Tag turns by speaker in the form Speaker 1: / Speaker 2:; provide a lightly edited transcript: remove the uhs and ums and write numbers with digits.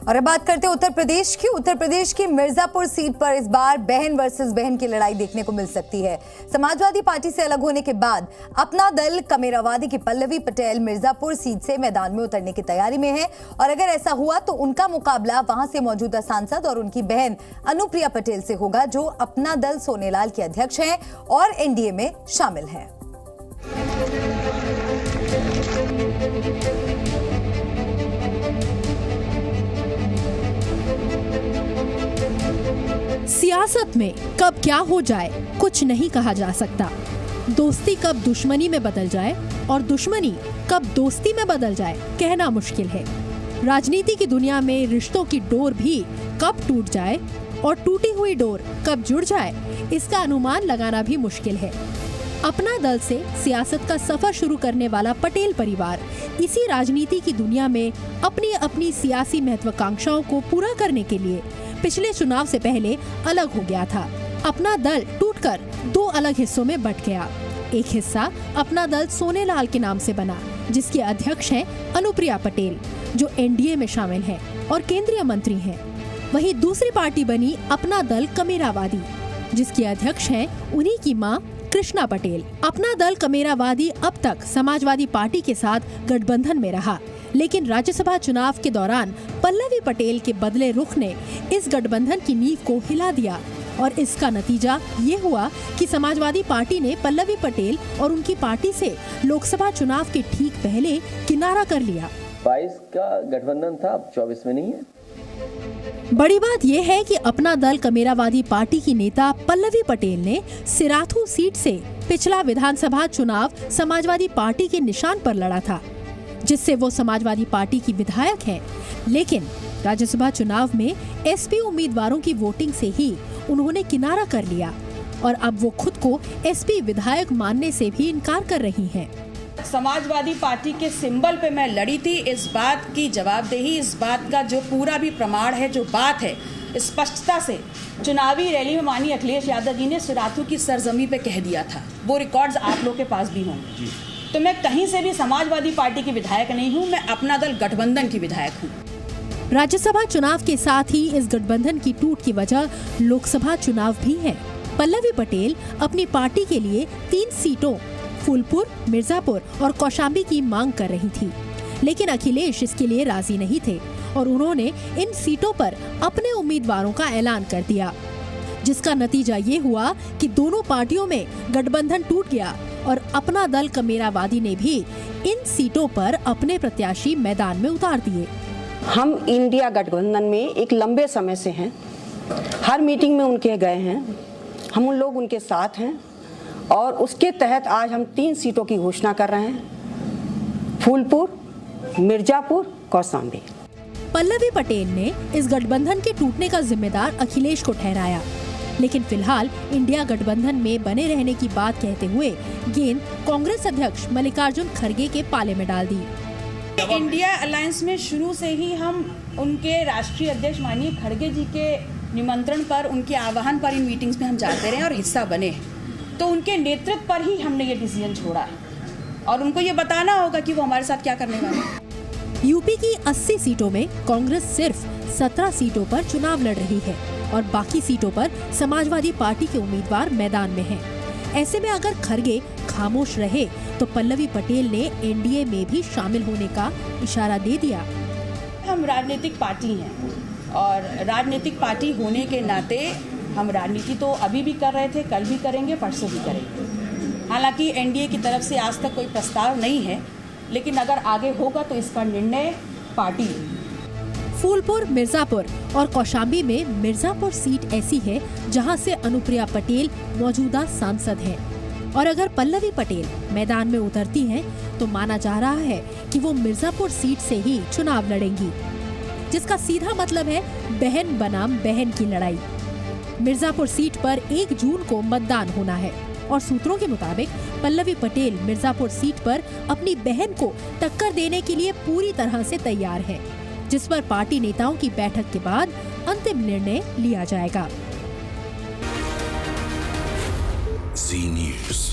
Speaker 1: और अब बात करते हैं उत्तर प्रदेश की। उत्तर प्रदेश की मिर्जापुर सीट पर इस बार बहन वर्सेस बहन की लड़ाई देखने को मिल सकती है। समाजवादी पार्टी से अलग होने के बाद अपना दल कमेरावादी की पल्लवी पटेल मिर्जापुर सीट से मैदान में उतरने की तैयारी में है और अगर ऐसा हुआ तो उनका मुकाबला वहां से मौजूदा सांसद और उनकी बहन अनुप्रिया पटेल से होगा, जो अपना दल सोनेलाल के अध्यक्ष हैं और एनडीए में शामिल हैं।
Speaker 2: सियासत में कब क्या हो जाए कुछ नहीं कहा जा सकता। दोस्ती कब दुश्मनी में बदल जाए और दुश्मनी कब दोस्ती में बदल जाए कहना मुश्किल है। राजनीति की दुनिया में रिश्तों की डोर भी कब टूट जाए और टूटी हुई डोर कब जुड़ जाए इसका अनुमान लगाना भी मुश्किल है। अपना दल से सियासत का सफर शुरू करने वाला पटेल परिवार इसी राजनीति की दुनिया में अपनी अपनी सियासी महत्वाकांक्षाओं को पूरा करने के लिए पिछले चुनाव से पहले अलग हो गया था। अपना दल टूटकर दो अलग हिस्सों में बंट गया। एक हिस्सा अपना दल सोनेलाल के नाम से बना, जिसके अध्यक्ष हैं अनुप्रिया पटेल, जो एनडीए में शामिल हैं और केंद्रीय मंत्री हैं। वहीं दूसरी पार्टी बनी अपना दल कमेरावादी, जिसके अध्यक्ष हैं उन्हीं की मां कृष्णा पटेल। अपना दल कमेरावादी अब तक समाजवादी पार्टी के साथ गठबंधन में रहा, लेकिन राज्यसभा चुनाव के दौरान पल्लवी पटेल के बदले रुख ने इस गठबंधन की नींव को हिला दिया और इसका नतीजा ये हुआ कि समाजवादी पार्टी ने पल्लवी पटेल और उनकी पार्टी से लोकसभा चुनाव के ठीक पहले किनारा कर लिया।
Speaker 3: 22 का गठबंधन था, अब 24 में नहीं है।
Speaker 2: बड़ी बात यह है कि अपना दल कमेरावादी पार्टी की नेता पल्लवी पटेल ने सिराथू सीट से पिछला विधानसभा चुनाव समाजवादी पार्टी के निशान पर लड़ा था, जिससे वो समाजवादी पार्टी की विधायक हैं। लेकिन राज्यसभा चुनाव में एसपी उम्मीदवारों की वोटिंग से ही उन्होंने किनारा कर लिया और अब वो खुद को एसपी विधायक मानने से भी इनकार कर रही हैं।
Speaker 4: समाजवादी पार्टी के सिंबल पे मैं लड़ी थी। इस बात की जवाबदेही, इस बात का जो पूरा भी प्रमाण है, जो बात है, स्पष्टता से चुनावी रैली में माननीय अखिलेश यादव जी ने सिराथू की सरजमी पे कह दिया था। वो रिकॉर्ड्स आप लोग के पास भी होंगे। तो मैं कहीं से भी समाजवादी पार्टी की विधायक नहीं हूँ, मैं अपना दल गठबंधन की विधायक हूँ।
Speaker 2: राज्यसभा चुनाव के साथ ही इस गठबंधन की टूट की वजह लोकसभा चुनाव भी है। पल्लवी पटेल अपनी पार्टी के लिए 3 सीटों फूलपुर, मिर्जापुर और कौशाम्बी की मांग कर रही थी, लेकिन अखिलेश इसके लिए राजी नहीं थे और उन्होंने इन सीटों पर अपने उम्मीदवारों का ऐलान कर दिया, जिसका नतीजा ये हुआ कि दोनों पार्टियों में गठबंधन टूट गया और अपना दल कमेरावादी ने भी इन सीटों पर अपने प्रत्याशी मैदान में उतार दिए।
Speaker 5: हम इंडिया गठबंधन में एक लंबे समय से हैं, हर मीटिंग में उनके गए हैं, हम उन लोग उनके साथ हैं और उसके तहत आज हम 3 सीटों की घोषणा कर रहे हैं, फूलपुर, मिर्जापुर, कौशाम्बी।
Speaker 2: पल्लवी पटेल ने इस गठबंधन के टूटने का जिम्मेदार अखिलेश को ठहराया, लेकिन फिलहाल इंडिया गठबंधन में बने रहने की बात कहते हुए गेंद कांग्रेस अध्यक्ष मल्लिकार्जुन खड़गे के पाले में डाल दी।
Speaker 4: इंडिया अलायंस में शुरू से ही हम उनके राष्ट्रीय अध्यक्ष माननीय खड़गे जी के निमंत्रण पर, उनके आह्वान पर इन मीटिंग्स में हम जाते रहे और हिस्सा बने। तो उनके नेतृत्व पर ही हमने ये डिसीजन छोड़ा और उनको ये बताना होगा कि वो हमारे साथ क्या करने वाले हैं।
Speaker 2: यूपी की 80 सीटों में कांग्रेस सिर्फ 17 सीटों पर चुनाव लड़ रही है और बाकी सीटों पर समाजवादी पार्टी के उम्मीदवार मैदान में हैं। ऐसे में अगर खड़गे खामोश रहे तो पल्लवी पटेल ने एनडीए में भी शामिल होने का इशारा दे दिया।
Speaker 4: हम राजनीतिक पार्टी हैं और राजनीतिक पार्टी होने के नाते हम राजनीति तो अभी भी कर रहे थे, कल भी करेंगे, परसों भी करेंगे। हालांकि एनडीए की तरफ से आज तक कोई प्रस्ताव नहीं है, लेकिन अगर आगे होगा तो इसका निर्णय पार्टी लेगी।
Speaker 2: फूलपुर, मिर्जापुर और कौशाम्बी में मिर्जापुर सीट ऐसी है जहां से अनुप्रिया पटेल मौजूदा सांसद हैं और अगर पल्लवी पटेल मैदान में उतरती हैं तो माना जा रहा है कि वो मिर्जापुर सीट से ही चुनाव लड़ेंगी, जिसका सीधा मतलब है बहन बनाम बहन की लड़ाई। मिर्जापुर सीट पर 1 जून को मतदान होना है और सूत्रों के मुताबिक पल्लवी पटेल मिर्जापुर सीट पर अपनी बहन को टक्कर देने के लिए पूरी तरह से तैयार है, जिस पर पार्टी नेताओं की बैठक के बाद अंतिम निर्णय लिया जाएगा।
Speaker 6: Zee News।